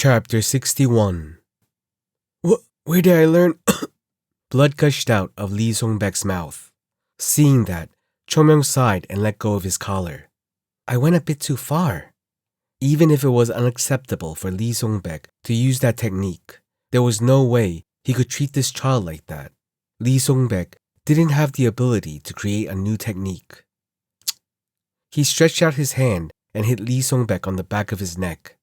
Chapter 61. Where did I learn? Blood gushed out of Lee Song-baek's mouth. Seeing that, Chomyoung sighed and let go of his collar. I went a bit too far. Even if it was unacceptable for Lee Song-baek to use that technique, there was no way he could treat this child like that. Lee Song-baek didn't have the ability to create a new technique. He stretched out his hand and hit Lee Song-baek on the back of his neck.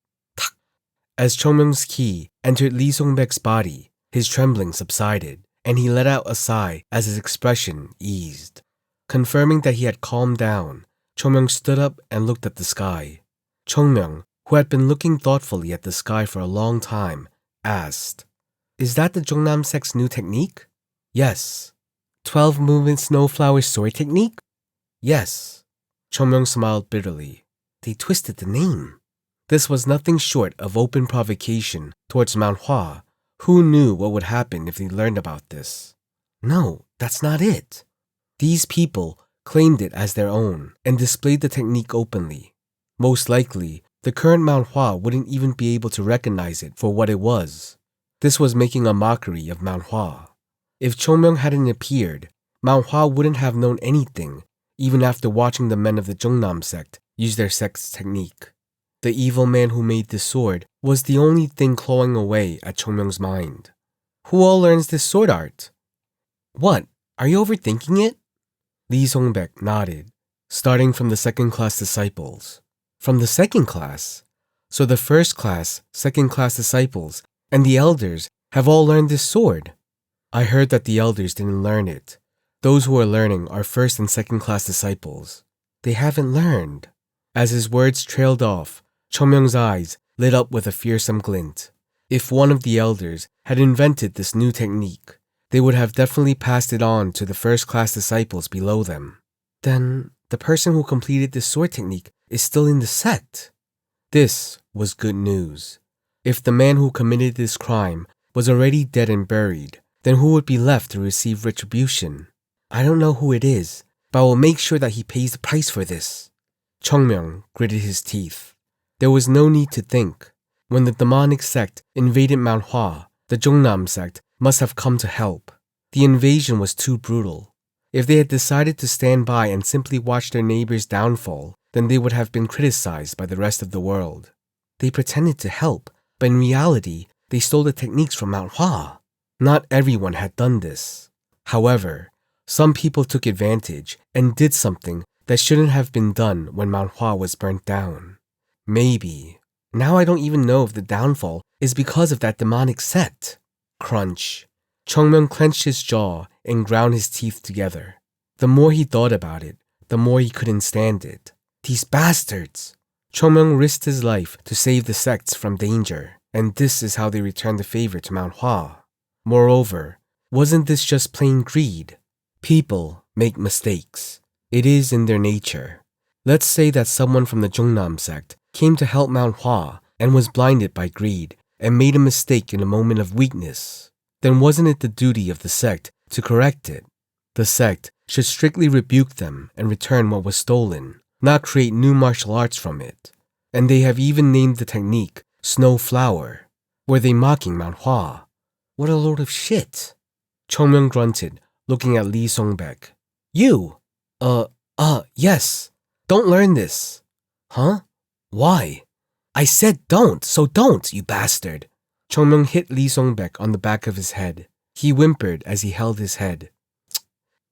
As Chomyoung's ki entered Lee Song-baek's body, his trembling subsided, and he let out a sigh as his expression eased. Confirming that he had calmed down, Chomyoung stood up and looked at the sky. Chomyoung, who had been looking thoughtfully at the sky for a long time, asked, "Is that the Jongnam Sect's new technique?" "Yes." 12-movement snowflower sword technique? "Yes." Chomyoung smiled bitterly. They twisted the name. This was nothing short of open provocation towards Mount Hua. Who knew what would happen if they learned about this? No, that's not it. These people claimed it as their own and displayed the technique openly. Most likely, the current Mount Hua wouldn't even be able to recognize it for what it was. This was making a mockery of Mount Hua. If Chomyoung hadn't appeared, Mount Hua wouldn't have known anything, even after watching the men of the Jongnam sect use their sect's technique. The evil man who made this sword was the only thing clawing away at Chomyoung's mind. Who all learns this sword art? What? Are you overthinking it? Lee Song-baek nodded, starting from the second-class disciples. From the second class? So the first class, second-class disciples, and the elders have all learned this sword. I heard that the elders didn't learn it. Those who are learning are first and second-class disciples. They haven't learned. As his words trailed off, Chomyoung's eyes lit up with a fearsome glint. If one of the elders had invented this new technique, they would have definitely passed it on to the first-class disciples below them. Then, the person who completed this sword technique is still in the sect. This was good news. If the man who committed this crime was already dead and buried, then who would be left to receive retribution? I don't know who it is, but I will make sure that he pays the price for this. Chomyoung gritted his teeth. There was no need to think. When the demonic sect invaded Mount Hua, the Jongnam sect must have come to help. The invasion was too brutal. If they had decided to stand by and simply watch their neighbor's downfall, then they would have been criticized by the rest of the world. They pretended to help, but in reality, they stole the techniques from Mount Hua. Not everyone had done this. However, some people took advantage and did something that shouldn't have been done when Mount Hua was burnt down. Maybe. Now I don't even know if the downfall is because of that demonic sect. Crunch. Chomyoung clenched his jaw and ground his teeth together. The more he thought about it, the more he couldn't stand it. These bastards! Chomyoung risked his life to save the sects from danger, and this is how they returned the favor to Mount Hua. Moreover, wasn't this just plain greed? People make mistakes. It is in their nature. Let's say that someone from the Jongnam sect came to help Mount Hua and was blinded by greed and made a mistake in a moment of weakness. Then wasn't it the duty of the sect to correct it? The sect should strictly rebuke them and return what was stolen, not create new martial arts from it. And they have even named the technique Snow Flower. Were they mocking Mount Hua? What a load of shit. Chomyoung grunted, looking at Lee Song-baek. You! Yes. Don't learn this. Huh? Why? I said don't, so don't, you bastard. Chomyoung hit Lee Song-baek on the back of his head. He whimpered as he held his head.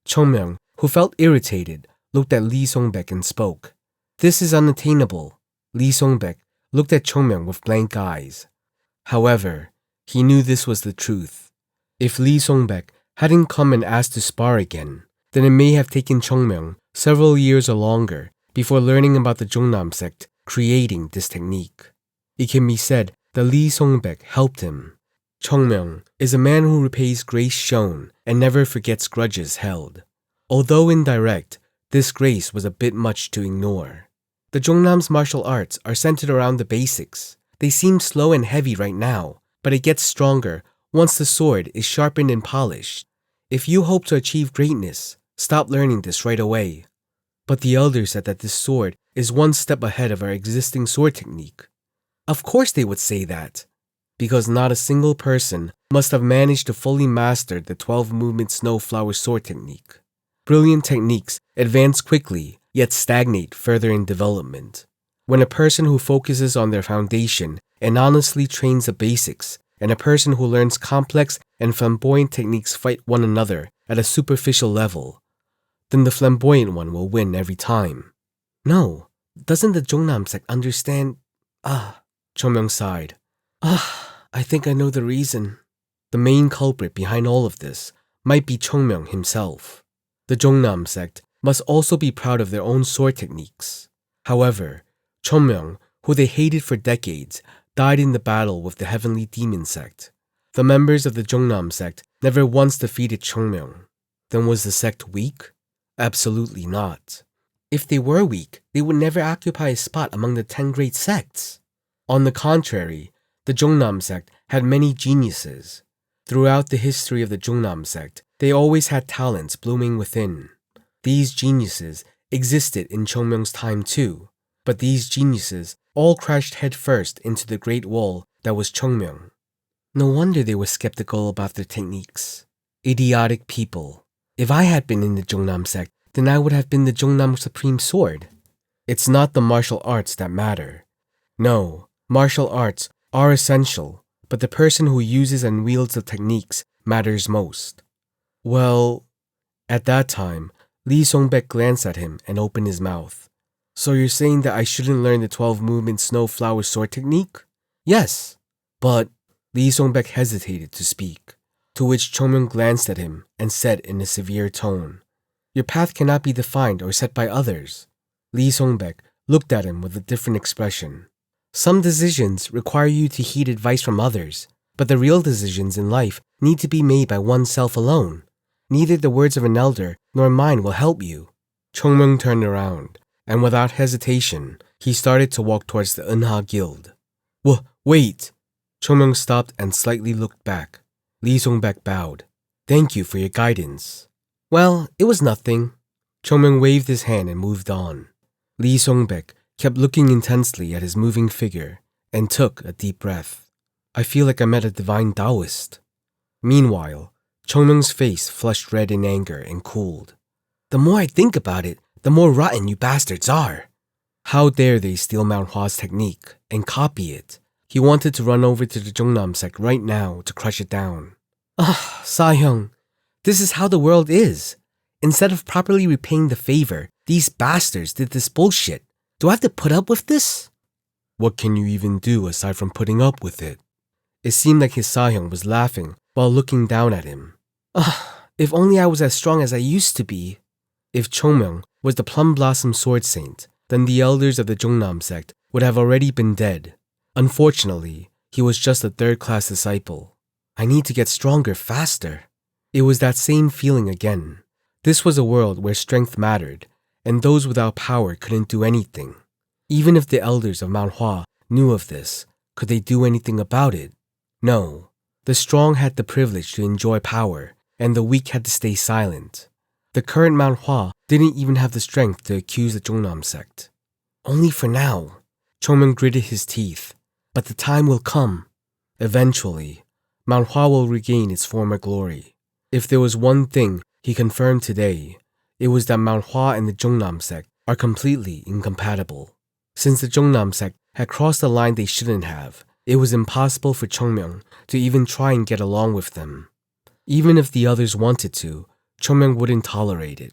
Chomyoung, who felt irritated, looked at Lee Song-baek and spoke. This is unattainable. Lee Song-baek looked at Chomyoung with blank eyes. However, he knew this was the truth. If Lee Song-baek hadn't come and asked to spar again, then it may have taken Chomyoung several years or longer before learning about the Jongnam sect creating this technique. It can be said that Lee Song-baek helped him. Chomyoung is a man who repays grace shown and never forgets grudges held. Although indirect, this grace was a bit much to ignore. The Jongnam's martial arts are centered around the basics. They seem slow and heavy right now, but it gets stronger once the sword is sharpened and polished. If you hope to achieve greatness, stop learning this right away. But the elders said that this sword is one step ahead of our existing sword technique. Of course they would say that. because not a single person must have managed to fully master the 12-movement snowflower sword technique. Brilliant techniques advance quickly, yet stagnate further in development. When a person who focuses on their foundation and honestly trains the basics, and a person who learns complex and flamboyant techniques fight one another at a superficial level, then the flamboyant one will win every time. No, doesn't the Jongnam sect understand? Chomyeong sighed. I think I know the reason. The main culprit behind all of this might be Chongmyeong himself. The Jongnam sect must also be proud of their own sword techniques. However, Chongmyeong, who they hated for decades, died in the battle with the Heavenly Demon sect. The members of the Jongnam sect never once defeated Chongmyeong. Then was the sect weak? Absolutely not. If they were weak, they would never occupy a spot among the 10 great sects. On the contrary, the Jongnam sect had many geniuses. Throughout the history of the Jongnam sect, they always had talents blooming within. These geniuses existed in Chongmyeong's time too, but these geniuses all crashed headfirst into the Great Wall that was Chongmyeong. No wonder they were skeptical about their techniques. Idiotic people. If I had been in the Jongnam sect, then I would have been the Jongnam Supreme Sword. It's not the martial arts that matter. No, martial arts are essential, but the person who uses and wields the techniques matters most. Well, at that time, Lee Song-baek glanced at him and opened his mouth. So you're saying that I shouldn't learn the 12-movement snowflower sword technique? Yes, but Lee Song-baek hesitated to speak, to which Chongmyeong glanced at him and said in a severe tone, Your path cannot be defined or set by others. Lee Song-baek looked at him with a different expression. Some decisions require you to heed advice from others, but the real decisions in life need to be made by oneself alone. Neither the words of an elder nor mine will help you. Chongmyeong turned around, and without hesitation, he started to walk towards the Eunha Guild. Wait! Chongmyeong stopped and slightly looked back. Lee Song-baek bowed. Thank you for your guidance. Well, it was nothing. Chongmyeong waved his hand and moved on. Lee Song-baek kept looking intensely at his moving figure and took a deep breath. I feel like I met a divine Taoist. Meanwhile, Chongmyeong's face flushed red in anger and cooled. The more I think about it, the more rotten you bastards are. How dare they steal Mount Hwa's technique and copy it? He wanted to run over to the Jongnam sect right now to crush it down. Sa-hyung, this is how the world is. Instead of properly repaying the favor, these bastards did this bullshit. Do I have to put up with this? What can you even do aside from putting up with it? It seemed like his Sa-hyung was laughing while looking down at him. If only I was as strong as I used to be. If Chongmyeong was the Plum Blossom Sword Saint, then the elders of the Jongnam sect would have already been dead. Unfortunately, he was just a third-class disciple. I need to get stronger faster. It was that same feeling again. This was a world where strength mattered, and those without power couldn't do anything. Even if the elders of Mount Hwa knew of this, could they do anything about it? No. The strong had the privilege to enjoy power, and the weak had to stay silent. The current Mount Hwa didn't even have the strength to accuse the Jongnam sect. Only for now. Chongmyeong gritted his teeth. But the time will come. Eventually, Mount Hwa will regain its former glory. If there was one thing he confirmed today, it was that Mount Hwa and the Jongnam sect are completely incompatible. Since the Jongnam sect had crossed the line they shouldn't have, it was impossible for Chongmyeong to even try and get along with them. Even if the others wanted to, Chongmyeong wouldn't tolerate it.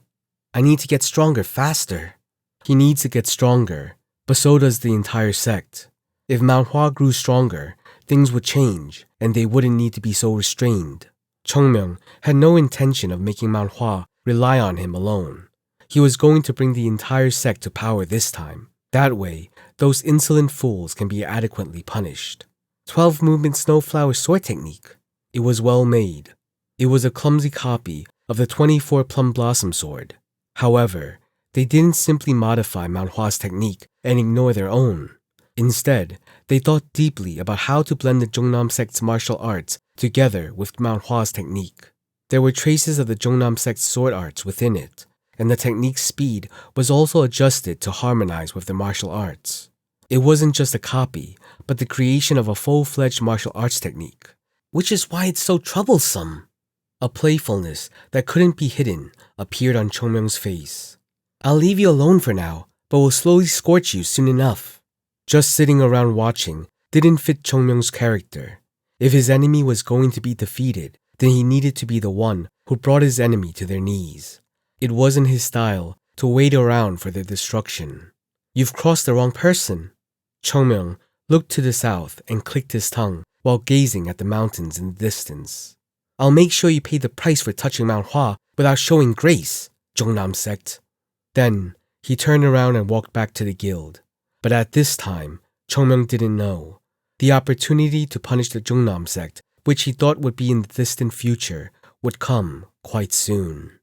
I need to get stronger faster. He needs to get stronger, but so does the entire sect. If Mount Hwa grew stronger, things would change, and they wouldn't need to be so restrained. Chongmyeong had no intention of making Mount Hwa rely on him alone. He was going to bring the entire sect to power this time. That way, those insolent fools can be adequately punished. 12-movement snowflower sword technique. It was well made. It was a clumsy copy of the 24 Plum Blossom sword. However, they didn't simply modify Mount Hwa's technique and ignore their own. Instead, they thought deeply about how to blend the Jongnam sect's martial arts together with Mount Hwa's technique. There were traces of the Jongnam sect's sword arts within it, and the technique's speed was also adjusted to harmonize with the martial arts. It wasn't just a copy, but the creation of a full-fledged martial arts technique, which is why it's so troublesome. A playfulness that couldn't be hidden appeared on Chongmyung's face. I'll leave you alone for now, but will slowly scorch you soon enough. Just sitting around watching didn't fit Chongmyung's character. If his enemy was going to be defeated, then he needed to be the one who brought his enemy to their knees. It wasn't his style to wait around for their destruction. You've crossed the wrong person. Chongmyung looked to the south and clicked his tongue while gazing at the mountains in the distance. I'll make sure you pay the price for touching Mount Hua without showing grace, Jungnam Sect. Then he turned around and walked back to the guild. But at this time, Chongmyung didn't know. The opportunity to punish the Jungnam Sect, which he thought would be in the distant future, would come quite soon.